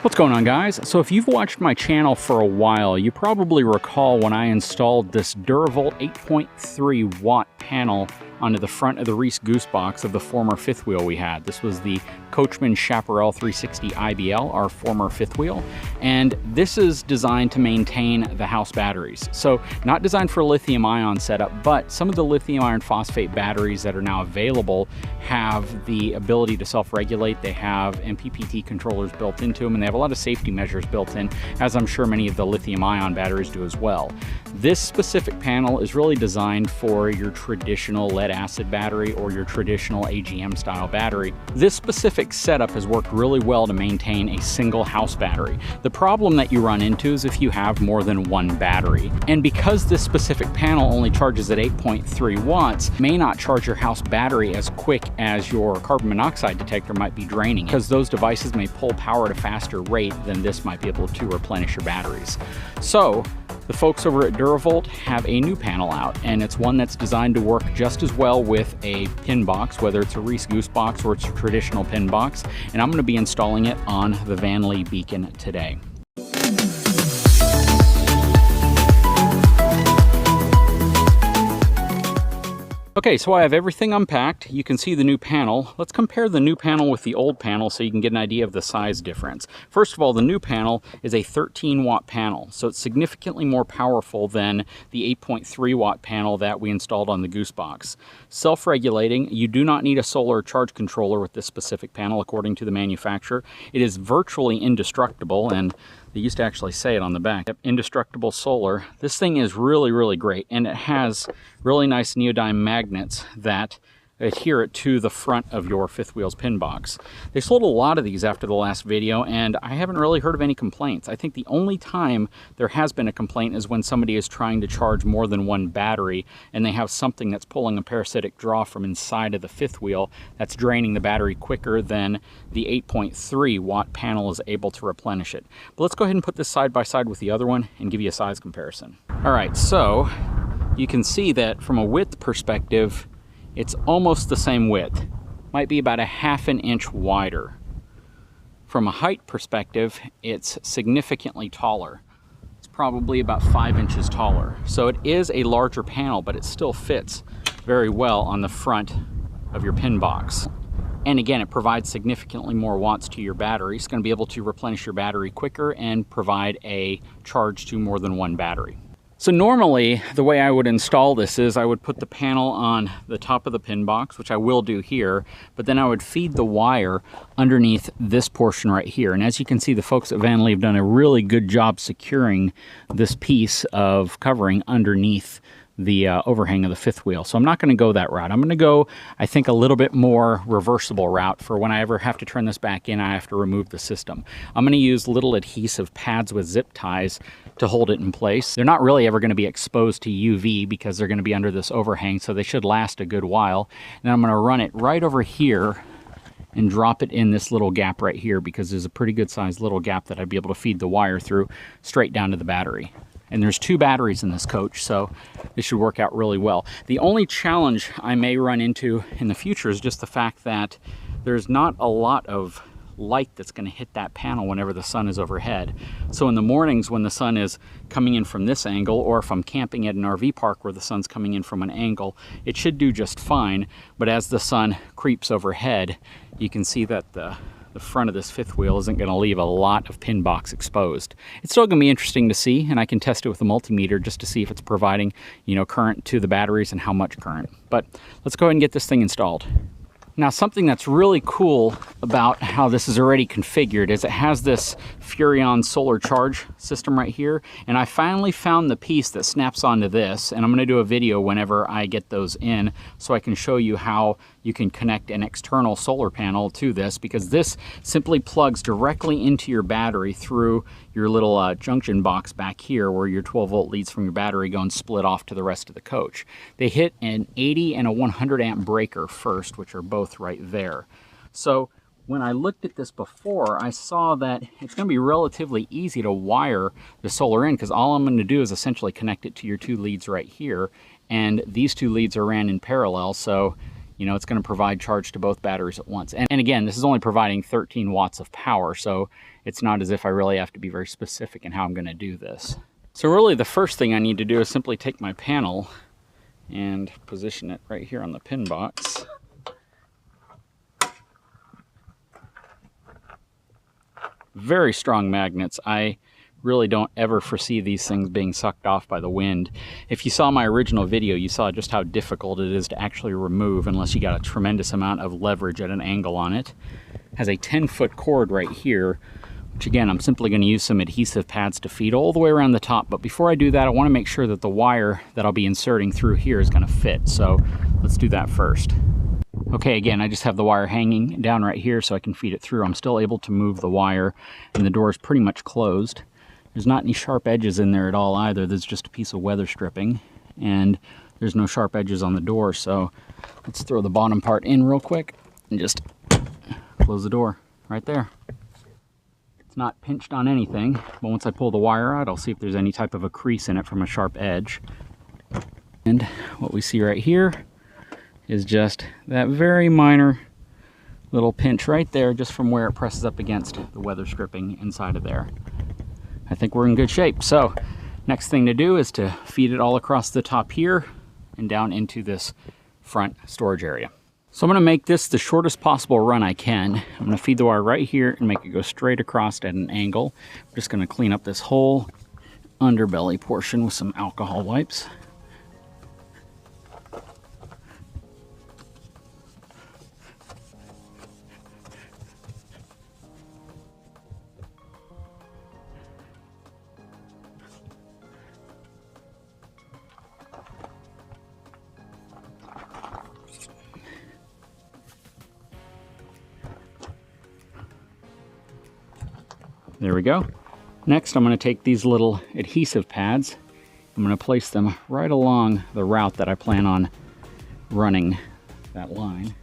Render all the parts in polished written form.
What's going on, guys? So if you've watched my channel for a while, you probably recall when I installed this Duravolt 8.3 watt panel onto the front of the Reese Goose box of the former fifth wheel we had. This was the Coachman Chaparral 360 IBL, our former fifth wheel. And this is designed to maintain the house batteries. So not designed for a lithium ion setup, but some of the lithium iron phosphate batteries that are now available have the ability to self-regulate. They have MPPT controllers built into them, and they have a lot of safety measures built in, as I'm sure many of the lithium ion batteries do as well. This specific panel is really designed for your traditional lead acid battery or your traditional AGM style battery. This specific setup has worked really well to maintain a single house battery. The problem that you run into is if you have more than one battery. And because this specific panel only charges at 8.3 watts, may not charge your house battery as quick as your carbon monoxide detector might be draining, because those devices may pull power at a faster rate than this might be able to replenish your batteries. So the folks over at Duravolt have a new panel out, and it's one that's designed to work just as well with a pin box, whether it's a Reese Goose box or it's a traditional pin box, and I'm going to be installing it on the Vanley Beacon today. Okay, so I have everything unpacked. You can see the new panel. Let's compare the new panel with the old panel so you can get an idea of the size difference. First of all, the new panel is a 13 watt panel, so it's significantly more powerful than the 8.3 watt panel that we installed on the Goose box. Self-regulating, you do not need a solar charge controller with this specific panel according to the manufacturer. It is virtually indestructible, and they used to actually say it on the back. Indestructible solar. This thing is really, really great, and it has really nice neodyme magnets that adhere it to the front of your fifth wheels pin box. They sold a lot of these after the last video, and I haven't really heard of any complaints. I think the only time there has been a complaint is when somebody is trying to charge more than one battery and they have something that's pulling a parasitic draw from inside of the fifth wheel that's draining the battery quicker than the 8.3 watt panel is able to replenish it. But let's go ahead and put this side by side with the other one and give you a size comparison. All right, so you can see that from a width perspective, it's almost the same width, might be about a ½ inch wider. From a height perspective, it's significantly taller. It's probably about 5 inches taller. So it is a larger panel, but it still fits very well on the front of your pin box. And again, it provides significantly more watts to your battery. It's going to be able to replenish your battery quicker and provide a charge to more than one battery. So normally, the way I would install this is I would put the panel on the top of the pin box, which I will do here, but then I would feed the wire underneath this portion right here. And as you can see, the folks at Vanley have done a really good job securing this piece of covering underneath the overhang of the fifth wheel. So I'm not going to go that route. I'm going to go, I think, a little bit more reversible route for when I ever have to turn this back in, I have to remove the system. I'm going to use little adhesive pads with zip ties to hold it in place. They're not really ever going to be exposed to UV because they're going to be under this overhang, so they should last a good while. And I'm going to run it right over here and drop it in this little gap right here, because there's a pretty good sized little gap that I'd be able to feed the wire through straight down to the battery. And there's 2 batteries in this coach, so this should work out really well. The only challenge I may run into in the future is just the fact that there's not a lot of light that's going to hit that panel whenever the sun is overhead. So in the mornings when the sun is coming in from this angle, or if I'm camping at an RV park where the sun's coming in from an angle, it should do just fine. But as the sun creeps overhead, you can see that the front of this fifth wheel isn't going to leave a lot of pin box exposed. It's still going to be interesting to see, and I can test it with a multimeter just to see if it's providing, you know, current to the batteries and how much current. But let's go ahead and get this thing installed. Now, something that's really cool about how this is already configured is it has this Furrion solar charge system right here, and I finally found the piece that snaps onto this, and I'm going to do a video whenever I get those in so I can show you how you can connect an external solar panel to this, because this simply plugs directly into your battery through your little junction box back here where your 12-volt leads from your battery go and split off to the rest of the coach. They hit an 80 and a 100 amp breaker first, which are both right there. So when I looked at this before, I saw that it's going to be relatively easy to wire the solar in, because all I'm going to do is essentially connect it to your 2 leads right here, and these 2 leads are ran in parallel, so you know, it's going to provide charge to both batteries at once. And again, this is only providing 13 watts of power, so it's not as if I really have to be very specific in how I'm going to do this. So really the first thing I need to do is simply take my panel and position it right here on the pin box. Very strong magnets. I really don't ever foresee these things being sucked off by the wind. If you saw my original video, you saw just how difficult it is to actually remove unless you got a tremendous amount of leverage at an angle on it. It has a 10-foot cord right here, which again, I'm simply going to use some adhesive pads to feed all the way around the top. But before I do that, I want to make sure that the wire that I'll be inserting through here is going to fit. So let's do that first. Okay, again, I just have the wire hanging down right here so I can feed it through. I'm still able to move the wire, and the door is pretty much closed. There's not any sharp edges in there at all either. There's just a piece of weather stripping, and there's no sharp edges on the door. So let's throw the bottom part in real quick and just close the door right there. It's not pinched on anything, but once I pull the wire out, I'll see if there's any type of a crease in it from a sharp edge. And what we see right here is just that very minor little pinch right there, just from where it presses up against the weather stripping inside of there. I think we're in good shape. So next thing to do is to feed it all across the top here and down into this front storage area. So I'm going to make this the shortest possible run I can. I'm going to feed the wire right here and make it go straight across at an angle. I'm just going to clean up this whole underbelly portion with some alcohol wipes. There we go. Next, I'm going to take these little adhesive pads. I'm going to place them right along the route that I plan on running that line.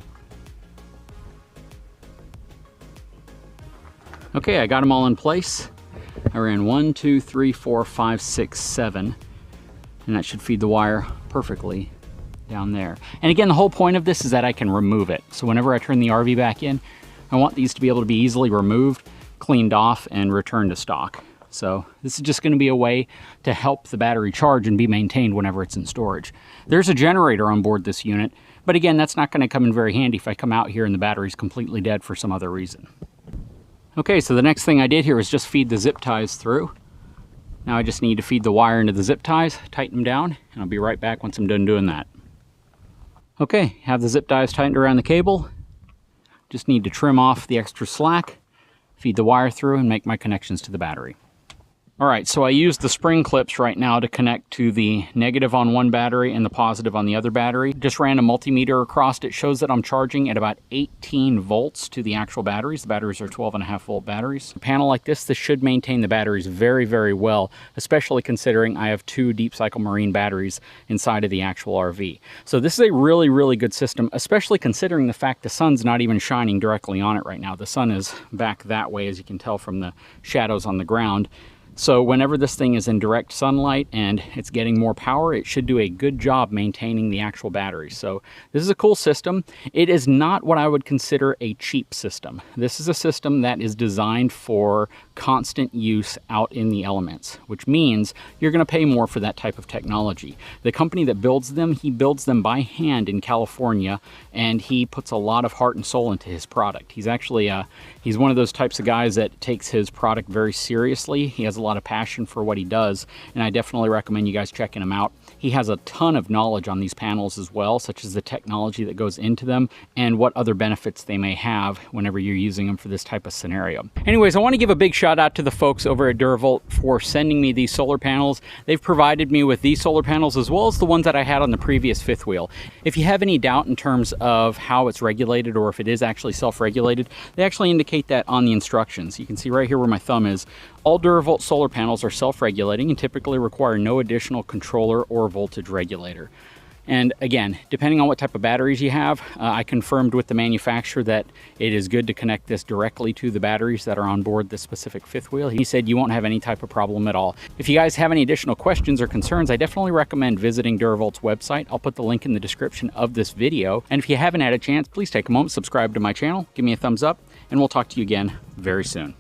Okay, I got them all in place. I ran 1, 2, 3, 4, 5, 6, 7, and that should feed the wire perfectly down there. And again, the whole point of this is that I can remove it. So whenever I turn the RV back in, I want these to be able to be easily removed, cleaned off, and returned to stock. So this is just going to be a way to help the battery charge and be maintained whenever it's in storage. There's a generator on board this unit, but again, that's not going to come in very handy if I come out here and the battery's completely dead for some other reason. Okay, so the next thing I did here was just feed the zip ties through. Now I just need to feed the wire into the zip ties, tighten them down, and I'll be right back once I'm done doing that. Okay, have the zip ties tightened around the cable. Just need to trim off the extra slack, feed the wire through, and make my connections to the battery. All right, so I used the spring clips right now to connect to the negative on one battery and the positive on the other battery. Just ran a multimeter across. It shows that I'm charging at about 18 volts to the actual batteries. The batteries are 12.5 volt batteries. A panel like this should maintain the batteries very, very well, especially considering I have 2 Deep Cycle Marine batteries inside of the actual RV. So this is a really, really good system, especially considering the fact the sun's not even shining directly on it right now. The sun is back that way, as you can tell from the shadows on the ground. So whenever this thing is in direct sunlight and it's getting more power, it should do a good job maintaining the actual battery. So this is a cool system. It is not what I would consider a cheap system. This is a system that is designed for constant use out in the elements, which means you're going to pay more for that type of technology. The company that builds them, he builds them by hand in California, and he puts a lot of heart and soul into his product. He's actually he's one of those types of guys that takes his product very seriously. He has a lot of passion for what he does, and I definitely recommend you guys checking him out. He has a ton of knowledge on these panels as well, such as the technology that goes into them and what other benefits they may have whenever you're using them for this type of scenario. Anyways, I want to give a big shout out to the folks over at Duravolt for sending me these solar panels. They've provided me with these solar panels as well as the ones that I had on the previous fifth wheel. If you have any doubt in terms of how it's regulated or if it is actually self-regulated, they actually indicate that on the instructions. You can see right here where my thumb is. All Duravolt solar panels are self-regulating and typically require no additional controller or voltage regulator. And again, depending on what type of batteries you have, I confirmed with the manufacturer that it is good to connect this directly to the batteries that are on board this specific fifth wheel. He said you won't have any type of problem at all. If you guys have any additional questions or concerns, I definitely recommend visiting Duravolt's website. I'll put the link in the description of this video. And if you haven't had a chance, please take a moment, subscribe to my channel, give me a thumbs up, and we'll talk to you again very soon.